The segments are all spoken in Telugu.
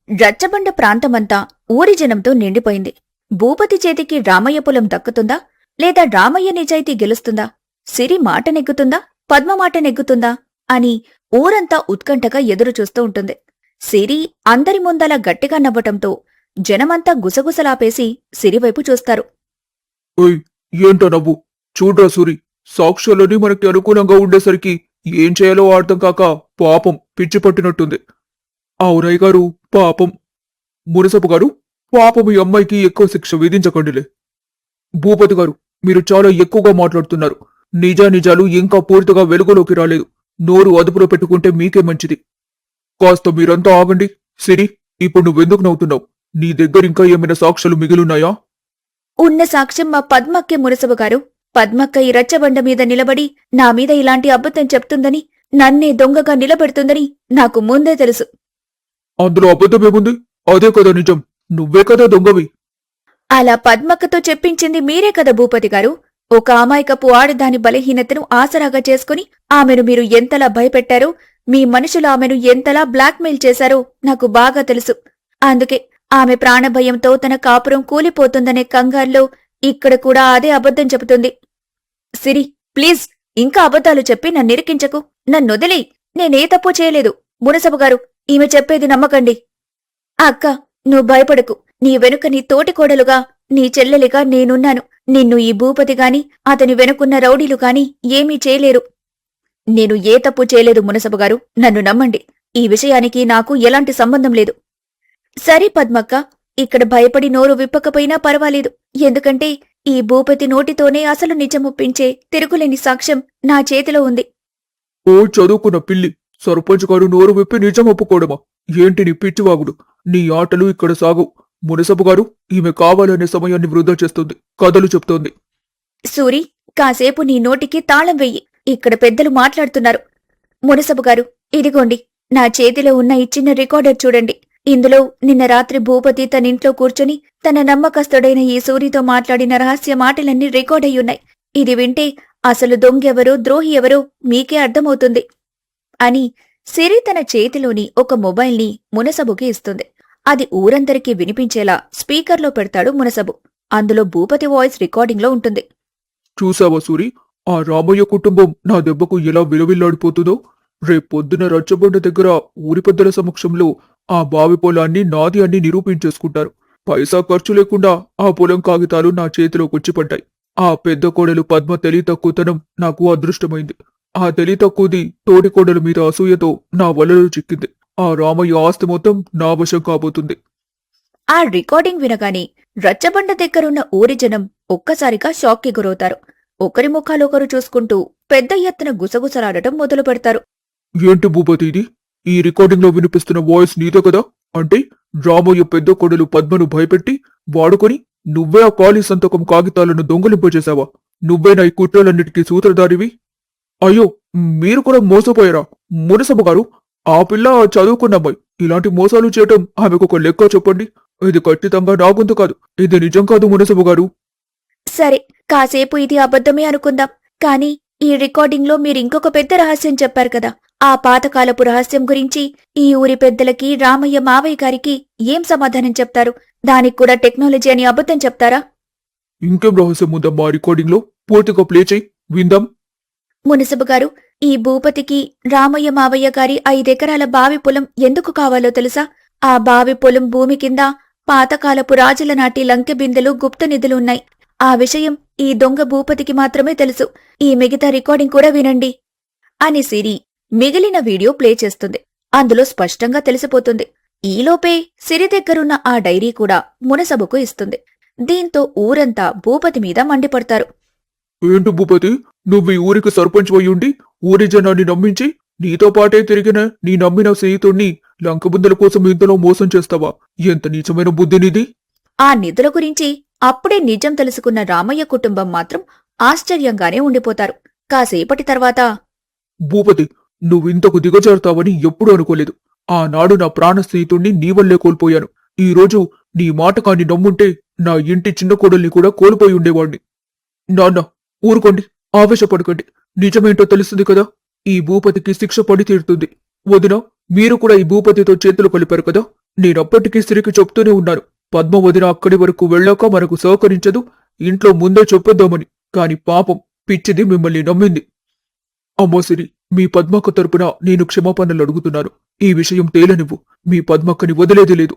రచ్చబండ ప్రాంతమంతా ఊరి జనంతో నిండిపోయింది. భూపతి చేతికి రామయ్య పొలం దక్కుతుందా, లేదా రామయ్య నిజాయితీ గెలుస్తుందా, సిరి మాట నెగ్గుతుందా, పద్మ మాట నెగ్గుతుందా అని ఊరంతా ఉత్కంఠగా ఎదురుచూస్తూ ఉంటుంది. సిరి అందరి ముందలా గట్టిగా నవ్వటంతో జనమంతా గుసగుసలాపేసి సిరివైపు చూస్తారు. ఓయ్, ఏంటో నవ్వు? చూడ్రా సూరి, సాక్ష్యాలని మనకి అనుకూలంగా ఉండేసరికి ఏం చేయాలో అర్థం కాక పాపం పిచ్చి పట్టినట్టుంది. అవునయ్య గారు, పాపం. మునసపు గారు, పాపం ఈ అమ్మాయికి ఎక్కువ శిక్ష విధించకండిలే. భూపతి గారు, మీరు చాలా ఎక్కువగా మాట్లాడుతున్నారు. నిజానిజాలు ఇంకా పూర్తిగా వెలుగులోకి రాలేదు. నోరు అదుపులో పెట్టుకుంటే మీకే మంచిది. కాస్త మీరంతా ఆగండి. సిరి, ఇప్పుడు నువ్వెందుకు నవ్వుతున్నావు? నీ దగ్గర ఇంకా ఏమైనా సాక్ష్యాలు మిగిలున్నాయా? ఉన్న సాక్ష్యం మా పద్మక్కే మునసబు గారు. పద్మక్క ఈ రచ్చబండ మీద నిలబడి నా మీద ఇలాంటి అబద్ధం చెప్తుందని, నన్నే దొంగగా నిలబెడుతుందని నాకు ముందే తెలుసు. అందులో అబద్ధమేముంది? అదే కదా నిజం. నువ్వే కదా దొంగవి. అలా పద్మక్కతో చెప్పించింది మీరే కదా భూపతి గారు. ఒక అమాయకపు ఆడదాని బలహీనతను ఆసరాగా చేసుకుని ఆమెను మీరు ఎంతలా భయపెట్టారో, మీ మనుషులు ఆమెను ఎంతలా బ్లాక్మెయిల్ చేశారో నాకు బాగా తెలుసు. అందుకే ఆమె ప్రాణభయంతో తన కాపురం కూలిపోతుందనే కంగారులో ఇక్కడ కూడా అదే అబద్ధం చెబుతుంది. సిరి, ప్లీజ్ ఇంకా అబద్ధాలు చెప్పి నన్నిరికించకు. నన్నొదిలి, నేనే తప్పు చేయలేదు. మునసబు గారు, ఈమె చెప్పేది నమ్మకండి. అక్క, నువ్వు భయపడకు. నీ వెనుక నీ తోటికోడలుగా, నీ చెల్లెలిగా నేనున్నాను. నిన్ను ఈ భూపతి గాని, అతని వెనుకున్న రౌడీలు గాని ఏమీ చేయలేరు. నేను ఏ తప్పు చేయలేదు మునసబు గారు, నన్ను నమ్మండి. ఈ విషయానికి నాకు ఎలాంటి సంబంధం లేదు. సరే పద్మక్క, ఇక్కడ భయపడి నోరు విప్పకపోయినా పర్వాలేదు. ఎందుకంటే ఈ భూపతి నోటితోనే అసలు నిజమొప్పించే తిరుగులేని సాక్ష్యం నా చేతిలో ఉంది. ఓ చదువుకున్న పిల్లి, సర్పంచ్ గారు నోరు విప్పి నిజం ఒప్పుకోవడమా? ఏంటి నీ పిచ్చివాగుడు? నీ ఆటలు ఇక్కడ సాగు. మునసబు గారు, ఈమె కావాలనే సమయాన్ని వృధా చేస్తుంది, కథలు చెప్తోంది. సూరి, కాసేపు నీ నోటికి తాళం వెయ్యి. ఇక్కడ పెద్దలు మాట్లాడుతున్నారు. మునసబు గారు, ఇదిగోండి నా చేతిలో ఉన్న ఈ చిన్న రికార్డర్ చూడండి. ఇందులో నిన్న రాత్రి భూపతి తనింట్లో కూర్చొని తన నమ్మకస్తుడైన ఈ సూరితో మాట్లాడిన రహస్య మాటలన్నీ రికార్డ్ అయ్యున్నాయి. ఇది వింటే అసలు దొంగెవరో ద్రోహి ఎవరో మీకే అర్థమవుతుంది అని సిరి తన చేతిలోని ఒక మొబైల్ని మునసబుకి ఇస్తుంది. అది ఊరందరికీ వినిపించేలా స్పీకర్లో పెడతాడు మునసబు. అందులో భూపతి వాయిస్ రికార్డింగ్లో ఉంటుంది. చూసావా సూరి, ఆ రామయ్య కుటుంబం నా దెబ్బకు ఎలా విలువిల్లాడిపోతుందో? రేపొద్దున రచ్చబండ దగ్గర ఊరి పెద్దల సమక్షంలో ఆ బావి పొలాన్ని నాది అని నిరూపించేసుకుంటారు. పైసా ఖర్చు లేకుండా ఆ పొలం కాగితాలు నా చేతిలోకొచ్చి పడ్డాయి. ఆ పెద్ద కోడలు పద్మ తెలివి తక్కువతనం నాకు అదృష్టమైంది. ఆ తెలివి తక్కువది తోటి కోడల మీద అసూయతో నా వలలో చిక్కింది. ఆ రామయ్య ఆస్తి మొత్తం నా వశం కాబోతుంది. ఆ రికార్డింగ్ వినగానే రచ్చబండ దగ్గరున్న ఊరి జనం ఒక్కసారిగా షాక్కి గురవుతారు. ఒకరి ముఖాలొకరు చూసుకుంటూ పెద్ద ఎత్తున గుసగుసలాడటం మొదలు పెడతారు. ఏంటి భూపతి ఇది? ఈ రికార్డింగ్ లో వినిపిస్తున్న వాయిస్ నీదే కదా? అంటే రామయ్య పెద్ద కొడలు పద్మను భయపెట్టి వాడుకొని నువ్వే ఆ ఖాళీ సంతకం కాగితాలను దొంగలింపజేశావా? నువ్వేనా ఈ కుట్రలన్నిటికీ సూత్రధారివి? అయ్యో, మీరు కూడా మోసపోయారా? మునసబు గారు, ఆ పిల్ల చదువుకున్నమ్మాయి. ఇలాంటి మోసాలు చేయటం ఆమెకు ఒక లెక్క చెప్పండి. ఇది ఖచ్చితంగా నా గొంతు కాదు. ఇది నిజం కాదు మునసబు గారు. సరే, కాసేపు ఇది అబద్ధమే అనుకుందాం. కాని ఈ రికార్డింగ్లో మీరింకొక పెద్ద రహస్యం చెప్పారు కదా. ఆ పాతకాలపు రహస్యం గురించి ఈ ఊరి పెద్దలకి, రామయ్య మావయ్య గారికి ఏం సమాధానం చెప్తారు? దానికి కూడా టెక్నాలజీ అని అబద్ధం చెప్తారా? ఇంకేం రహస్యం ఉందమ్మా రికార్డింగ్ లో? పూర్తిగా ప్లే చేయి, విందాం. మునసబు గారు, ఈ భూపతికి రామయ్య మావయ్య గారి 5 ఎకరాల బావి పొలం ఎందుకు కావాలో తెలుసా? ఆ బావి పొలం భూమి కింద పాతకాలపు రాజుల నాటి లంకె బిందెలు, గుప్త నిధులు ఉన్నాయి. ఆ విషయం ఈ దొంగ భూపతికి మాత్రమే తెలుసు. ఈ మిగతా రికార్డింగ్ కూడా వినండి అని సిరి మిగిలిన వీడియో ప్లే చేస్తుంది. అందులో స్పష్టంగా తెలిసిపోతుంది. ఈలోపే సిరి దగ్గరున్న ఆ డైరీ కూడా మునసబుకు ఇస్తుంది. దీంతో ఊరంతా భూపతి మీద మండిపడతారు. ఏంటి భూపతి, నువ్వు ఈ ఊరికి సర్పంచ్ అయ్యుండి ఊరి జనాన్ని నమ్మించి నీతో పాటే తిరిగిన నీ నమ్మిన స్నేహితుణ్ణి లంకబుందల కోసం ఇంతలో మోసం చేస్తావా? ఎంత నీచమైన బుద్ధి నీది! ఆ నిధుల గురించి అప్పుడే నిజం తెలుసుకున్న రామయ్య కుటుంబం మాత్రం ఆశ్చర్యంగానే ఉండిపోతారు. కాసేపటి తర్వాత, భూపతి, నువ్వింతకు దిగజారుతావని ఎప్పుడూ అనుకోలేదు. ఆనాడు నా ప్రాణ స్నేహితుణ్ణి నీ వల్లే కోల్పోయాను. ఈ రోజు నీ మాట కాని నమ్ముంటే నా ఇంటి చిన్న కోడల్ని కూడా కోల్పోయి ఉండేవాణ్ణి. నాన్న, ఊరుకోండి, ఆవేశపడకండి. నిజమేంటో తెలుస్తుంది కదా. ఈ భూపతికి శిక్ష పడి తీరుతుంది. వదినా, మీరు కూడా ఈ భూపతితో చేతులు కలిపారు కదా. నేనప్పటికీ సిరికి చెప్తూనే ఉన్నాను. పద్మ వదిన అక్కడి వరకు వెళ్ళాక మనకు సహకరించదు, ఇంట్లో ముందే చెప్పొద్దామని. కాని పాపం పిచ్చిది మిమ్మల్ని నమ్మింది. అమ్మో సిరి, మీ పద్మక్క తరపున నేను క్షమాపణలు అడుగుతున్నాను. ఈ విషయం తేలనివ్వు. మీ పద్మక్కని వదిలేది లేదు.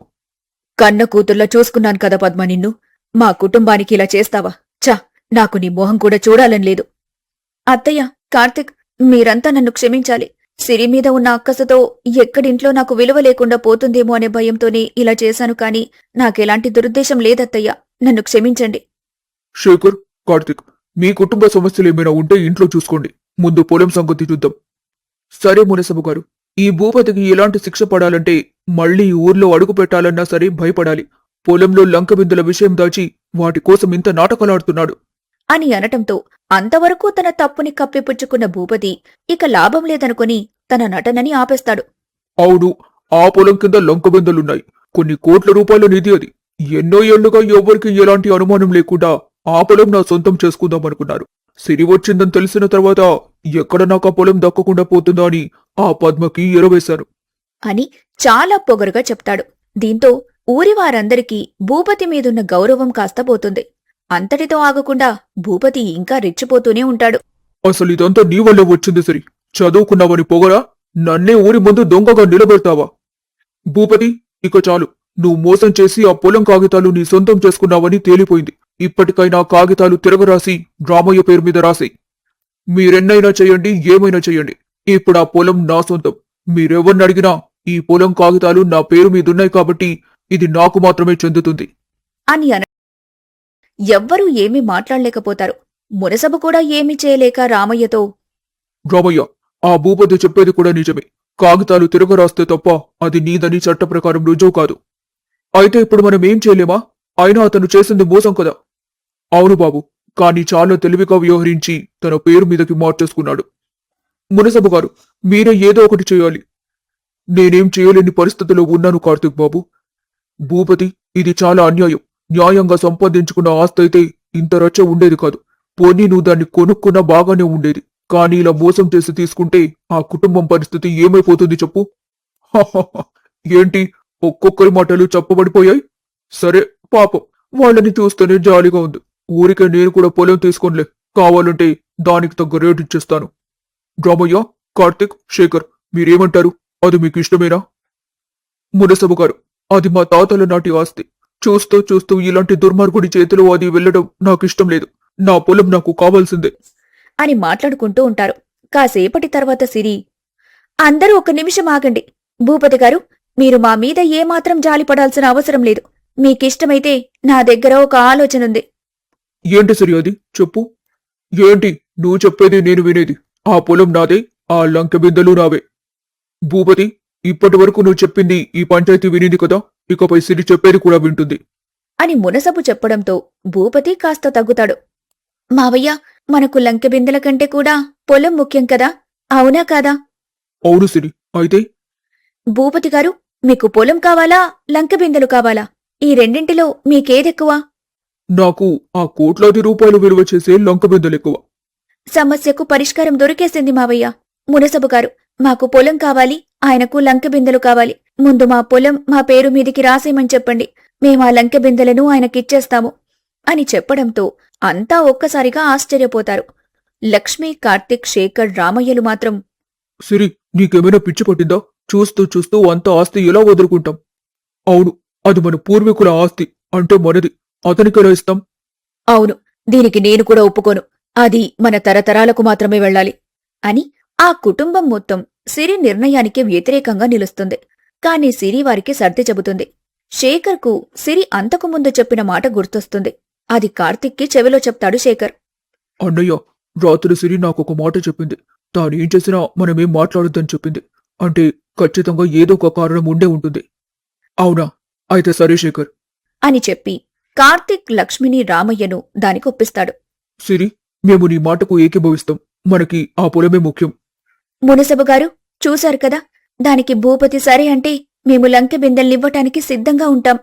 కన్న కూతుర్లా చూసుకున్నాను కదా పద్మ నిన్ను. మా కుటుంబానికి ఇలా చేస్తావా? ఛ, నాకు నీ మొహం కూడా చూడాలని లేదు. అత్తయ్య, కార్తిక్, మీరంతా నన్ను క్షమించాలి. సిరి మీద ఉన్న అక్కసతో ఎక్కడింట్లో నాకు విలువ లేకుండా పోతుందేమో అనే భయంతోనే ఇలా చేశాను, కాని నాకెలాంటి దురుద్దేశం లేదత్తయ్య. నన్ను క్షమించండి. శేఖర్, కార్తిక్, మీ కుటుంబ సమస్యలేమైనా ఉంటే ఇంట్లో చూసుకోండి. ముందు పొలం సంగతి చూద్దాం. సరే మునసబు గారు, ఈ భూపతికి ఎలాంటి శిక్ష పడాలంటే మళ్లీ ఈ ఊర్లో అడుగు పెట్టాలన్నా సరే భయపడాలి. పొలంలో లంకబిందుల విషయం దాచి వాటి కోసం ఇంత నాటకాలాడుతున్నాడు అని అనటంతో అంతవరకు తన తప్పుని కప్పిపుచ్చుకున్న భూపతి ఇక లాభం లేదనుకుని తన నటనని ఆపేస్తాడు. అవును, ఆ పొలం కింద లంకబిందలున్నాయి. కొన్ని కోట్ల రూపాయల నిధి అది. ఎన్నో ఏళ్లుగా ఎవ్వరికి ఎలాంటి అనుమానం లేకుండా ఆ పొలం నా సొంతం చేసుకుందామనుకున్నారు. సిరి వచ్చిందని తెలిసిన తర్వాత ఎక్కడ నాకు ఆ పొలం దక్కకుండా పోతుందా అని ఆ పద్మకి ఎరవేశాను అని చాలా పొగరుగా చెప్తాడు. దీంతో ఊరివారందరికీ భూపతి మీదున్న గౌరవం కాస్త పోతుంది. అంతటితో ఆగకుండా భూపతి ఇంకా రెచ్చిపోతూనే ఉంటాడు. అసలు ఇదంతా నీ వల్లే వచ్చింది సిరి. చదువుకున్నావని పొగరా నన్నే ఊరి ముందు దొంగగా నిలబెడతావా? భూపతి, ఇక చాలు. నువ్వు మోసం చేసి ఆ పొలం కాగితాలు నీ సొంతం చేసుకున్నావని తేలిపోయింది. ఇప్పటికైనా కాగితాలు తిరగరాసి రామయ్య పేరు మీద రాసి. మీరెన్నైనా చెయ్యండి, ఏమైనా చెయ్యండి. ఇప్పుడు ఆ పొలం నా సొంతం. మీరెవరిని అడిగినా ఈ పొలం కాగితాలు నా పేరు మీదున్నాయి కాబట్టి ఇది నాకు మాత్రమే చెందుతుంది అని ఎవ్వరూ ఏమీ మాట్లాడలేకపోతారు. మునసబు కూడా ఏమీ చేయలేక రామయ్యతో, రామయ్య, ఆ భూపతి చెప్పేది కూడా నిజమే. కాగితాలు తిరగరాస్తే తప్ప అది నీదని చట్ట ప్రకారం రుజువు కాదు. అయితే ఇప్పుడు మనం ఏం చేయలేమా? అయినా అతను చేసింది మోసం కదా. అవును బాబు, కానీ చాలా తెలివిగా వ్యవహరించి తన పేరు మీదకి మార్చేసుకున్నాడు. మునసబు గారు, మీరే ఏదో ఒకటి చేయాలి. నేనేం చేయలేని పరిస్థితిలో ఉన్నాను కార్తిక్ బాబు. భూపతి, ఇది చాలా అన్యాయం. న్యాయంగా సంపాదించుకున్న ఆస్తి అయితే ఇంత రచ్చ ఉండేది కాదు. పోనీ నువ్వు దాన్ని కొనుక్కున్నా బాగానే ఉండేది. కానీ ఇలా మోసం చేసి తీసుకుంటే ఆ కుటుంబం పరిస్థితి ఏమైపోతుంది చెప్పు? హహహ, ఏంటి ఒక్కొక్కరి మాటలు చెప్పబడిపోయాయి? సరే, పాపం, వాళ్ళని చూస్తేనే జాలిగా ఉంది. ఊరికే నేను కూడా పొలం తీసుకోనిలే. కావాలంటే దానికి తగ్గ రేటు ఇచ్చేస్తాను. రామయ్య, కార్తిక్, శేఖర్, మీరేమంటారు? అది మీకు ఇష్టమేనా? మునసబు గారు, అది మా తాతల నాటి ఆస్తి. చూస్తూ చూస్తూ ఇలాంటి దుర్మార్గుడి చేతిలో అది వెళ్లడం నాకిష్టం లేదు. నా పొలం నాకు కావాల్సిందే అని మాట్లాడుకుంటూ ఉంటారు. కాసేపటి తర్వాత సిరి, అందరూ ఒక నిమిషం ఆగండి. భూపతి గారు, మీరు మా మీద ఏమాత్రం జాలిపడాల్సిన అవసరం లేదు. మీకిష్టమైతే నా దగ్గర ఒక ఆలోచనుంది. ఏంటి సిరి అది? చెప్పు. ఏంటి నువ్వు చెప్పేది నేను వినేది? ఆ పొలం నాదే, ఆ లంక బిందెలు నావే. భూపతి, ఇప్పటి వరకు నువ్వు చెప్పింది ఈ పంచాయతీ వినింది కదా. ఇకపై సిరి చెప్పేది కూడా వింటుంది అని మునసబు చెప్పడంతో భూపతి కాస్త తగ్గుతాడు. మావయ్య, మనకు లంకెబిందెల కంటే కూడా పొలం ముఖ్యం కదా, అవునా కాదా? అవును సిరి, అయితే భూపతి గారు, మీకు పొలం కావాలా, లంకెబిందెలు కావాలా? ఈ రెండింటిలో మీకేదెక్కువ? నాకు ఆ కోట్లాది రూపాయలు విలువ చేసే లంక బిందెలెక్కువ. సమస్యకు పరిష్కారం దొరికేసింది మావయ్య. మునసబు గారు, మాకు పొలం కావాలి, ఆయనకు లంకెబిందెలు కావాలి. ముందు మా పొలం మా పేరు మీదికి రాసేయమని చెప్పండి. మేమా లంకెబిందెలను ఆయనకిచ్చేస్తాము అని చెప్పడంతో అంతా ఒక్కసారిగా ఆశ్చర్యపోతారు. లక్ష్మి, కార్తిక్, శేఖర్, రామయ్యలు మాత్రం, సిరి, నీకేమైనా పిచ్చి పట్టిందా? చూస్తూ చూస్తూ అంత ఆస్తి ఎలా వదులుకుంటాం? అవును, అది మన పూర్వీకుల ఆస్తి, అంటే మనది. అతనికెలా ఇస్తాం? అవును, దీనికి నేను కూడా ఒప్పుకోను. అది మన తరతరాలకు మాత్రమే వెళ్ళాలి అని ఆ కుటుంబం మొత్తం సిరి నిర్ణయానికి వ్యతిరేకంగా నిలుస్తుంది. కాని సిరి వారికి సర్ది చెబుతుంది. శేఖర్కు సిరి అంతకుముందు చెప్పిన మాట గుర్తొస్తుంది. అది కార్తిక్కి చెవిలో చెప్తాడు శేఖర్. అన్నయ్య, రాత్రి సిరి నాకొక మాట చెప్పింది. తానేం చేసినా మనమేం మాట్లాడొద్దని చెప్పింది. అంటే ఖచ్చితంగా ఏదో ఒక కారణం ఉండే ఉంటుంది. అవునా? అయితే సరే శేఖర్ అని చెప్పి కార్తిక్ లక్ష్మిని, రామయ్యను దానికొప్పిస్తాడు. సిరి, మేము నీ మాటకు ఏకీభవిస్తాం. మనకి ఆ పొలమే ముఖ్యం. మునసబు గారు, చూశారు కదా, దానికి భూపతి సరే అంటే మేము లంకె బిందెల్నివ్వటానికి సిద్ధంగా ఉంటాం.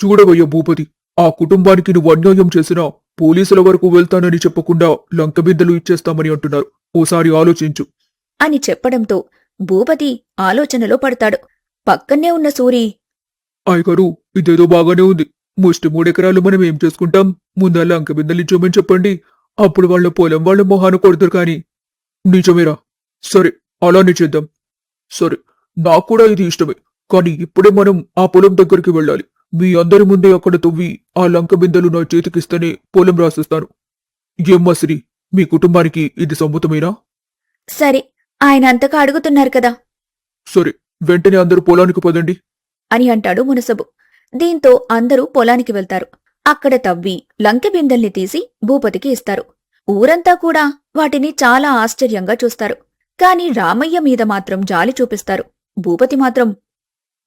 చూడవయ్య భూపతి, ఆ కుటుంబానికి నువ్వు అన్యాయం చేసినా పోలీసుల వరకు వెళ్తానని చెప్పకుండా లంక బిందెలు ఇచ్చేస్తామని అంటున్నారు. ఓసారి ఆలోచించు అని చెప్పడంతో భూపతి ఆలోచనలో పడతాడు. పక్కనే ఉన్న సూరి, అయ్యగారు ఇదేదో బాగానే ఉంది. ముష్టి 3 ఎకరాలు మనం ఏం చేసుకుంటాం? ముందు ఆ లంక బిందెలిచ్చోమని చెప్పండి. అప్పుడు వాళ్ళ పొలం వాళ్ళ మొహాన కొడతారు కాని. నిజమేరా. సరే, అలానే చేద్దాం. సరే, నాకు కూడా ఇది ఇష్టమే. కానీ ఇప్పుడే మనం ఆ పొలం దగ్గరికి వెళ్ళాలి. మీ అందరి ముందే అక్కడ తవ్వి ఆ లంక బిందెలు నా చేతికిస్తేనే పొలం రాసిస్తాను. ఏమ్మా శ్రీ, మీ కుటుంబానికి ఇది సమ్మతమేనా? సరే, ఆయన అంతగా అడుగుతున్నారు కదా సరే, వెంటనే అందరూ పొలానికి పదండి. అని అంటాడు మునసబు. దీంతో అందరూ పొలానికి వెళ్తారు. అక్కడ తవ్వి లంకె బిందెల్ని తీసి భూపతికి ఇస్తారు. ఊరంతా కూడా వాటిని చాలా ఆశ్చర్యంగా చూస్తారు. కాని రామయ్య మీద మాత్రం జాలి చూపిస్తారు. భూపతి మాత్రం,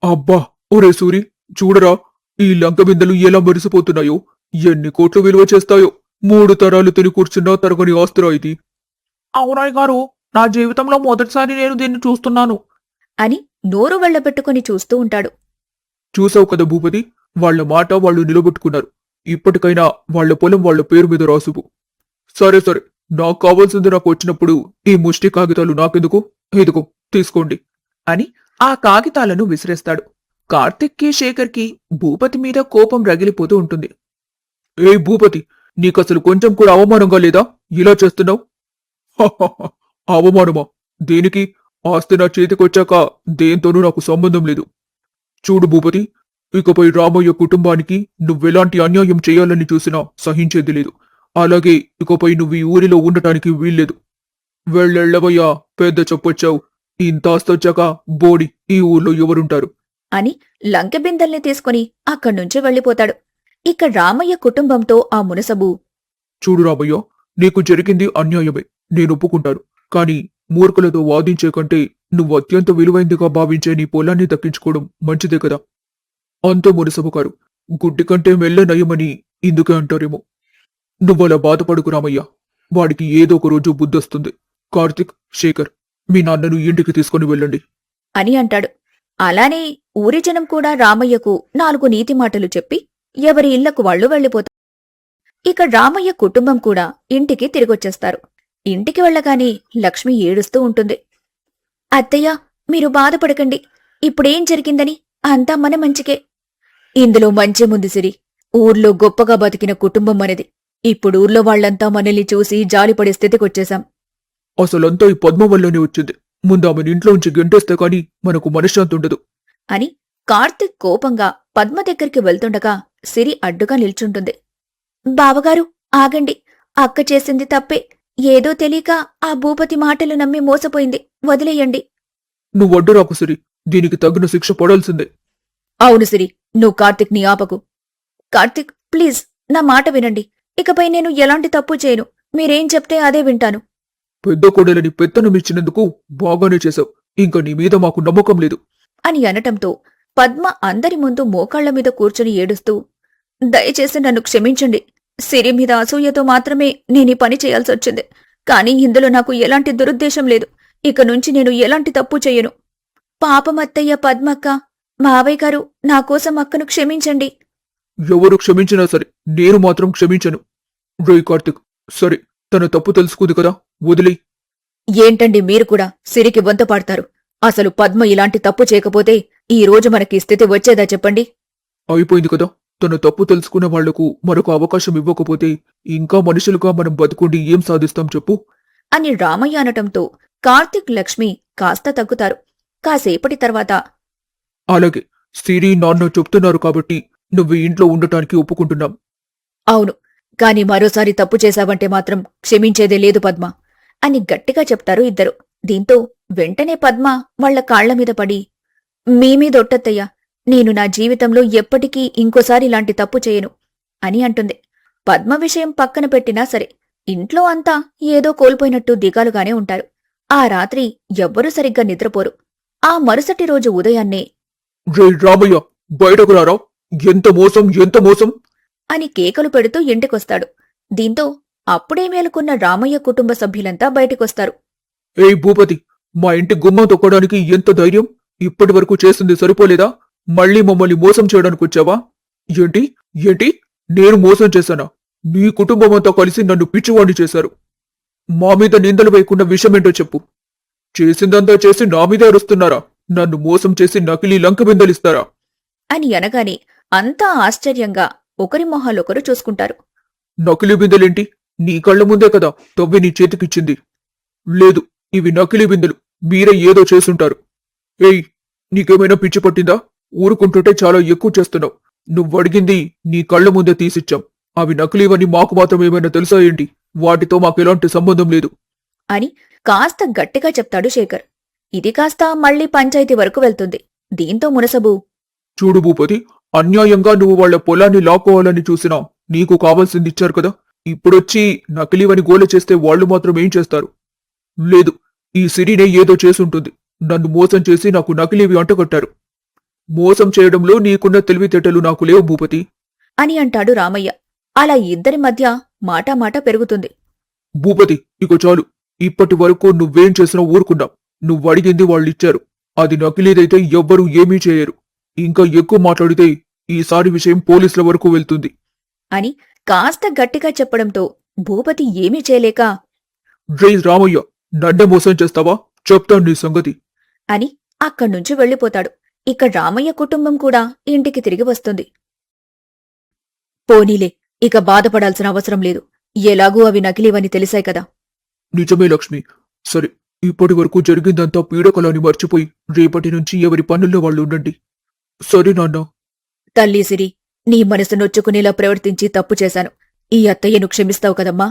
అబ్బా! ఒరే సూరి, చూడరా, ఈ లంక బిందెలు ఎలా మెరిసిపోతున్నాయో, ఎన్ని కోట్లు విలువ చేస్తాయో. 3 తరాలు తిని కూర్చున్నా తరగని ఆస్తురా ఇది. అవునాయ్ గారు, నా జీవితంలో మొదటిసారి నేను దీన్ని చూస్తున్నాను. అని నోరు వెళ్లబెట్టుకుని చూస్తూ ఉంటాడు. చూసావు కదా భూపతి, వాళ్ల మాట వాళ్ళు నిలబెట్టుకున్నారు. ఇప్పటికైనా వాళ్ల పొలం వాళ్ల పేరు మీద రాసుపు. సరే సరే, నాకు కావాల్సింది నాకు వచ్చినప్పుడు ఈ ముష్టి కాగితాలు నాకెందుకు? ఇదిగో తీసుకోండి అని ఆ కాగితాలను విసిరేస్తాడు. కార్తిక్కి శేఖర్కి భూపతి మీద కోపం రగిలిపోతూ ఉంటుంది. ఏ భూపతి, నీకసలు కొంచెం కూడా అవమానంగా లేదా? ఇలా చేస్తున్నావు? అవమానమా? దేనికి? ఆస్తి నా చేతికొచ్చాక దేంతోనూ నాకు సంబంధం లేదు. చూడు భూపతి, ఇకపై రామయ్య కుటుంబానికి నువ్వెలాంటి అన్యాయం చేయాలని చూసినా సహించేది లేదు. అలాగే ఇకపై నువ్వు ఈ ఊరిలో ఉండటానికి వీల్లేదు. వెళ్ళెళ్ళవయ్యా, పెద్ద చెప్పొచ్చావు. ఇంత ఆస్తొచ్చాక బోడి ఈ ఊర్లో ఎవరుంటారు? అని లంకె బిందెల్ని తీసుకుని అక్కడ్నుంచి వెళ్ళిపోతాడు. ఇక రామయ్య కుటుంబంతో ఆ మునసబు, చూడు రామయ్య, నీకు జరిగింది అన్యాయమే, నేను ఒప్పుకుంటాను. కాని మూర్ఖులతో వాదించే కంటే నువ్వు అత్యంత విలువైందిగా భావించే నీ పొలాన్ని దక్కించుకోవడం మంచిదే కదా. అంతే మునసబు గారు, గుడ్డి కంటే మెల్ల నయమని ఇందుకే అంటారేమో. నువ్వలా బాధపడుకు రామయ్య, వాడికి ఏదో ఒక రోజు బుద్ధొస్తుంది. కార్తిక్, శేఖర్, మీ నాన్నను ఇంటికి తీసుకుని వెళ్ళండి అని అంటాడు. అలానే ఊరి జనం కూడా రామయ్యకు 4 నీతి మాటలు చెప్పి ఎవరి ఇళ్లకు వాళ్లు వెళ్ళిపోతారు. ఇక రామయ్య కుటుంబం కూడా ఇంటికి తిరిగొచ్చేస్తారు. ఇంటికి వెళ్ళగానే లక్ష్మి ఏడుస్తూ ఉంటుంది. అత్తయ్య, మీరు బాధపడకండి. ఇప్పుడేం జరిగిందని అంతా మన మంచికే. ఇందులో మంచేముంది సిరి. ఊర్లో గొప్పగా బతికిన కుటుంబం మనది. ఇప్పుడు ఊర్లో వాళ్లంతా మనల్ని చూసి జాలిపడే స్థితికొచ్చేశాం అసలంతా ఈ పద్మ వల్లనే వచ్చింది. ముందు ఆమెను ఇంట్లోంచి గెంటేస్తే కాని మనకు మనశ్శాంతి ఉండదు అని కార్తిక్ కోపంగా పద్మ దగ్గరికి వెళ్తుండగా సిరి అడ్డుగా నిల్చుంటుంది. బావగారు, ఆగండి. అక్క చేసింది తప్పే. ఏదో తెలియక ఆ భూపతి మాటలు నమ్మి మోసపోయింది. వదిలేయండి. నువ్వు అడ్డు రాకు సిరి, దీనికి తగిన శిక్ష పడాల్సిందే. అవును సిరి, నువ్వు కార్తిక్ని ఆపకు. కార్తిక్, ప్లీజ్ నా మాట వినండి. ఇకపై నేను ఎలాంటి తప్పు చేయను. మీరేం చెప్తే అదే వింటాను పెద్ద కొడలని పెత్తనమిచ్చినందుకు బాగానే చేశావు. ఇంక నీ మీద మాకు నమ్మకం లేదు అని అనటంతో పద్మ అందరి ముందు మోకాళ్ల మీద కూర్చుని ఏడుస్తూ, దయచేసి నన్ను క్షమించండి. సిరి మీద అసూయతో మాత్రమే నేనీ పని చేయాల్సొచ్చింది. కాని ఇందులో నాకు ఎలాంటి దురుద్దేశం లేదు. ఇక నుంచి నేను ఎలాంటి తప్పు చెయ్యను. పాపమత్తయ్య, పద్మక్క, మావయ్య గారు, నాకోసం అక్కను క్షమించండి. ఎవరు క్షమించినా సరే నేను మాత్రం క్షమించను. రేయ్ కార్తిక్, సరే, తన తప్పు తెలుసుకుంది కదా, వదిలే. ఏంటండి మీరు కూడా సిరికి వంత పాడతారు? అసలు పద్మ ఇలాంటి తప్పు చేయకపోతే ఈ రోజు మనకి స్థితి వచ్చేదా చెప్పండి? అయిపోయింది కదా. తన తప్పు తెలుసుకున్న వాళ్లకు మరొక అవకాశం ఇవ్వకపోతే ఇంకా మనుషులుగా మనం బతుకుండి ఏం సాధిస్తాం చెప్పు అని రామయ్య అనటంతో కార్తిక్, లక్ష్మి కాస్త తగ్గుతారు. కాసేపటి తర్వాత, అలాగే సిరి నాన్న చెప్తున్నారు కాబట్టి నువ్వు ఇంట్లో ఉండటానికి ఒప్పుకుంటున్నాం. అవును, కాని మరోసారి తప్పు చేశావంటే మాత్రం క్షమించేదే లేదు పద్మ అని గట్టిగా చెప్తారు ఇద్దరు. దీంతో వెంటనే పద్మ వాళ్ల కాళ్లమీద పడి, మీమీదొట్టత్తయ్యా, నేను నా జీవితంలో ఎప్పటికీ ఇంకోసారి ఇలాంటి తప్పు చేయను అని అంటుంది. పద్మ విషయం పక్కన పెట్టినా సరే ఇంట్లో అంతా ఏదో కోల్పోయినట్టు దిగాలుగానే ఉంటారు. ఆ రాత్రి ఎవ్వరూ సరిగ్గా నిద్రపోరు. ఆ మరుసటి రోజు ఉదయాన్నే, రేయ్ రామయ్య, బయటకు రారా, ఎంత మోసం, ఎంత మోసం అని కేకలు పెడుతూ ఇంటికొస్తాడు. దీంతో అప్పుడే మేలుకున్న రామయ్య కుటుంబ సభ్యులంతా బయటికొస్తారు. ఏయ్ భూపతి, మా ఇంటి గుమ్మం తొక్కడానికి ఎంత ధైర్యం? ఇప్పటి వరకు చేసింది సరిపోలేదా? మళ్ళీ మమ్మల్ని మోసం చేయడానికి వచ్చావా? ఏంటి ఏంటి నేను మోసం చేశానా? నీ కుటుంబమంతా కలిసి నన్ను పిచ్చివాణ్ణి చేశారు. మా మీద నిందలు వేయకుండా విషయమేంటో చెప్పు. చేసిందంతా చేసి నా మీదే అరుస్తున్నారా? నన్ను మోసం చేసి నకిలీ లంక బిందలిస్తారా? అని అనగానే అంతా ఆశ్చర్యంగా ఒకరి మొహాలొకరు చూసుకుంటారు. నకిలీ బిందెలేంటి? నీ కళ్ళ ముందే కదా తవ్వి నీ చేతికిచ్చింది. లేదు, ఇవి నకిలీ బిందెలు. మీరే ఏదో చేసుంటారు. ఏయ్, నీకేమైనా పిచ్చి పట్టిందా? ఊరుకుంటుంటే చాలా ఎక్కువ చేస్తున్నావు. నువ్వడిగింది నీ కళ్ళ ముందే తీసిచ్చాం. అవి నకిలీవని మాకు మాత్రం ఏమైనా తెలుసా ఏంటి? వాటితో మాకెలాంటి సంబంధం లేదు. అని కాస్త గట్టిగా చెప్తాడు శేఖర్. ఇది కాస్త మళ్ళీ పంచాయతీ వరకు వెళ్తుంది. దీంతో మునసబు, చూడు భూపతి, అన్యాయంగా నువ్వు వాళ్ల పొలాన్ని లాక్కోవాలని చూసినా నీకు కావాల్సింది ఇచ్చారు కదా. ఇప్పుడొచ్చి నకిలీవని గోల చేస్తే వాళ్లు మాత్రం ఏం చేస్తారు? లేదు, ఈ సిరినే ఏదో చేసుంటుంది. నన్ను మోసం చేసి నాకు నకిలీవి అంటగట్టారు. మోసం చేయడంలో నీకున్న తెలివితేటలు నాకు లేవు భూపతి అని అంటాడు రామయ్య. అలా ఇద్దరి మధ్య మాటామాట పెరుగుతుంది. భూపతి, ఇక చాలు. ఇప్పటి వరకు నువ్వేం చేసినా ఊరుకున్నాం. నువ్వడిగింది వాళ్ళిచ్చారు. అది నకిలీదైతే ఎవ్వరూ ఏమీ చేయరు. ఇంకా ఎక్కువ మాట్లాడితే ఈసారి విషయం పోలీసుల వరకు వెళ్తుంది అని కాస్త గట్టిగా చెప్పడంతో భూపతి ఏమీ చేయలేక రే రామయ్య, నన్నే మోసం చేస్తావా? చెప్తాను నీ సంగతి అని అక్కడ్నుంచి వెళ్ళిపోతాడు. ఇక రామయ్య కుటుంబం కూడా ఇంటికి తిరిగి వస్తుంది. పోనీలే, ఇక బాధపడాల్సిన అవసరం లేదు. ఎలాగూ అవి నకిలీవని తెలిసాయి కదా. నిజమే లక్ష్మి. సరే, ఇప్పటి వరకు జరిగిందంతా పీడకలని మర్చిపోయి రేపటి నుంచి ఎవరి పనుల్లో వాళ్ళు ఉండండి. సరే నాన్న. తల్లి సిరి, నీ మనసు నొచ్చుకునేలా ప్రవర్తించి తప్పు చేశాను. ఈ అత్తయ్యను క్షమిస్తావు కదమ్మా?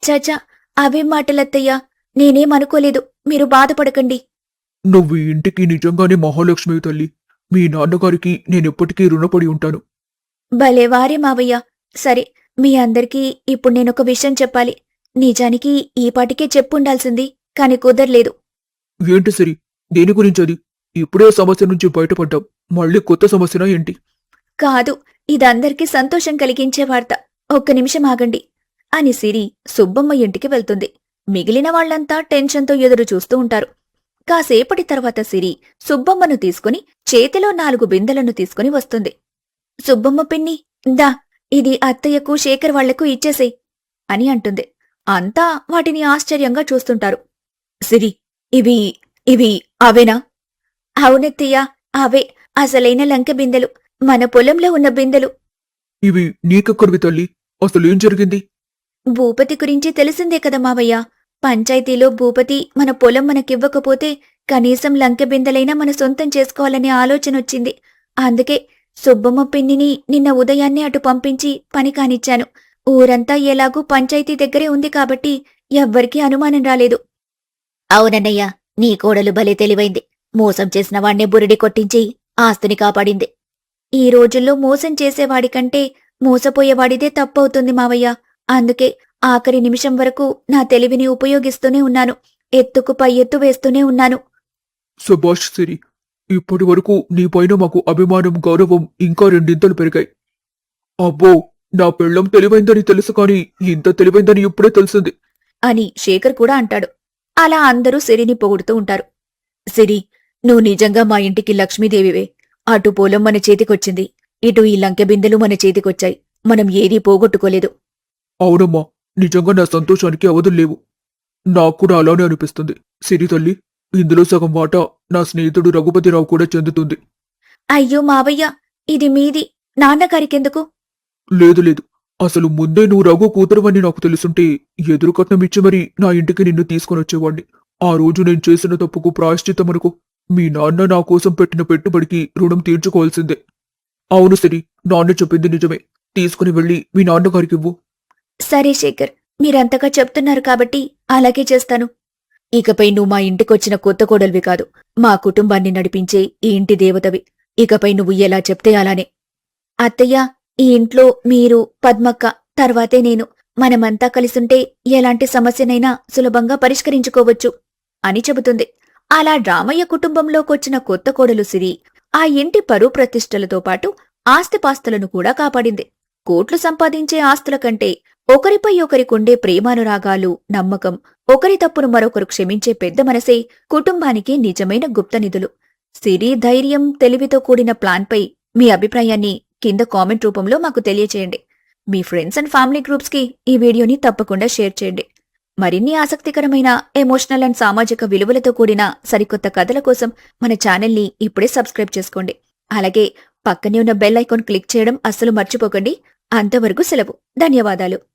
చాచా, అవేం మాటలత్తయ్యా, నేనేమనుకోలేదు. మీరు బాధపడకండి. నువ్వు ఈ ఇంటికి నిజంగానే మహాలక్ష్మి తల్లి. మీ నాన్నగారికి నేనెప్పటికీ రుణపడి ఉంటాను. భలేవారే మావయ్య. సరే, మీ అందరికీ ఇప్పుడు నేనొక విషయం చెప్పాలి. నిజానికి ఈపాటికే చెప్పుండాల్సింది, కాని కుదర్లేదు. ఏంటి సిరి? దేని గురించది? ఇప్పుడే సమస్య నుంచి బయటపడ్డాం. మళ్ళీ కొత్త సమస్యనా ఏంటి? కాదు, ఇదందరికీ సంతోషం కలిగించే వార్త. ఒక్క నిమిషం ఆగండి అని సిరి సుబ్బమ్మ ఇంటికి వెళ్తుంది. మిగిలిన వాళ్లంతా టెన్షన్తో ఎదురు చూస్తూ ఉంటారు. కాసేపటి తర్వాత సిరి సుబ్బమ్మను తీసుకుని చేతిలో 4 బిందెలను తీసుకుని వస్తుంది. సుబ్బమ్మ పిన్ని, దా, ఇది అత్తయ్యకు శేఖర్ వాళ్లకు ఇచ్చేసేయ్ అని అంటుంది. అంతా వాటిని ఆశ్చర్యంగా చూస్తుంటారు. సిరి, ఇవి ఇవి అవేనా? అవునత్తయ్యా, అవే అసలైన లంక బిందెలు, మన పొలంలో ఉన్న బిందెలు. ఇవి నీకెక్కడివి తల్లి? అసలేం జరిగింది? భూపతి గురించి తెలిసిందే కదా మావయ్య. పంచాయతీలో భూపతి మన పొలం మనకివ్వకపోతే కనీసం లంకె బిందెలైనా మన సొంతం చేసుకోవాలనే ఆలోచనొచ్చింది. అందుకే సుబ్బమ్మ పిన్నిని నిన్న ఉదయాన్నే అటు పంపించి పని కానిచ్చాను. ఊరంతా ఎలాగూ పంచాయతీ దగ్గరే ఉంది కాబట్టి ఎవ్వరికీ అనుమానం రాలేదు. అవునన్నయ్య, నీ కోడలు భలే తెలివైంది. మోసం చేసిన వాణ్ణే బురిడి కొట్టించి ఆస్తిని కాపాడింది. ఈ రోజుల్లో మోసం చేసేవాడికంటే మోసపోయేవాడిదే తప్పవుతుంది మావయ్య. అందుకే ఆఖరి నిమిషం వరకు నా తెలివిని ఉపయోగిస్తూనే ఉన్నాను. ఎత్తుకు పై ఎత్తు వేస్తూనే ఉన్నాను. సుభాష్ సిరి, ఇప్పటి వరకు నీపైన మాకు అభిమానం, గౌరవం ఇంకా 2 పెరిగాయి. అబ్బో, నా పెళ్ళం తెలివైందని తెలుసు కాని ఇంత తెలివైందని ఇప్పుడే తెలిసింది అని శేఖర్ కూడా అంటాడు. అలా అందరూ సిరిని పొగుడుతూ ఉంటారు. సిరి, నువ్వు నిజంగా మా ఇంటికి లక్ష్మీదేవివే. అటు పొలం మన చేతికొచ్చింది, ఇటు ఈ లంకె బిందెలు మన చేతికొచ్చాయి. మనం ఏదీ పోగొట్టుకోలేదు. అవునమ్మా, నిజంగా నా సంతోషానికి అవధుల్లేవు. నాకు కూడా అలానే అనిపిస్తుంది. సిరి తల్లి, ఇందులో సగం వాటా నా స్నేహితుడు రఘుపతిరావు కూడా చెందుతుంది. అయ్యో మావయ్య, ఇది మీది, నాన్నగారికెందుకు? లేదు లేదు, అసలు ముందే నువ్వు రఘు కూతురువని నాకు తెలుసుంటే ఎదురు కట్నం ఇచ్చి మరీ నా ఇంటికి నిన్ను తీసుకొనొచ్చేవాణ్ణి. ఆ రోజు నేను చేసిన తప్పుకు ప్రాయశ్చిత్తమనుకో. మీ నాన్న నా కోసం పెట్టిన పెట్టుబడికి రుణం తీర్చుకోవాల్సిందే. అవును సిరి, నాన్న చెప్పింది నిజమే. తీసుకుని వెళ్ళి మీ నాన్నగారికివ్వు. సరే శేఖర్, మీరంతగా చెప్తున్నారు కాబట్టి అలాగే చేస్తాను. ఇకపై నువ్వు మా ఇంటికొచ్చిన కొత్త కోడలివి కాదు, మా కుటుంబాన్ని నడిపించే ఈ ఇంటి దేవతవి. ఇకపై నువ్వు ఎలా చెప్తే అలానే. అత్తయ్య, ఈ ఇంట్లో మీరు, పద్మక్క, తర్వాతే నేను, మనమంతా కలిసుంటే ఎలాంటి సమస్యనైనా సులభంగా పరిష్కరించుకోవచ్చు అని చెబుతుంది. అలా రామయ్య కుటుంబంలోకొచ్చిన కొత్త కోడలు సిరి ఆ ఇంటి పరువు ప్రతిష్టలతో పాటు ఆస్తిపాస్తులను కూడా కాపాడింది. కోట్లు సంపాదించే ఆస్తుల కంటే ఒకరిపై ఒకరికుండే ప్రేమానురాగాలు, నమ్మకం, ఒకరి తప్పును మరొకరు క్షమించే పెద్ద మనసే కుటుంబానికి నిజమైన గుప్తనిధులు. సిరి ధైర్యం, తెలివితో కూడిన ప్లాన్పై మీ అభిప్రాయాన్ని కింద కామెంట్ రూపంలో మాకు తెలియచేయండి. మీ ఫ్రెండ్స్ అండ్ ఫ్యామిలీ గ్రూప్స్కి ఈ వీడియోని తప్పకుండా షేర్ చేయండి. మరిన్ని ఆసక్తికరమైన, ఎమోషనల్ అండ్ సామాజిక విలువలతో కూడిన సరికొత్త కథల కోసం మన ఛానల్ని ఇప్పుడే సబ్స్క్రైబ్ చేసుకోండి. అలాగే పక్కనే ఉన్న బెల్ ఐకాన్ క్లిక్ చేయడం అస్సలు మర్చిపోకండి. అంతవరకు సెలవు. ధన్యవాదాలు.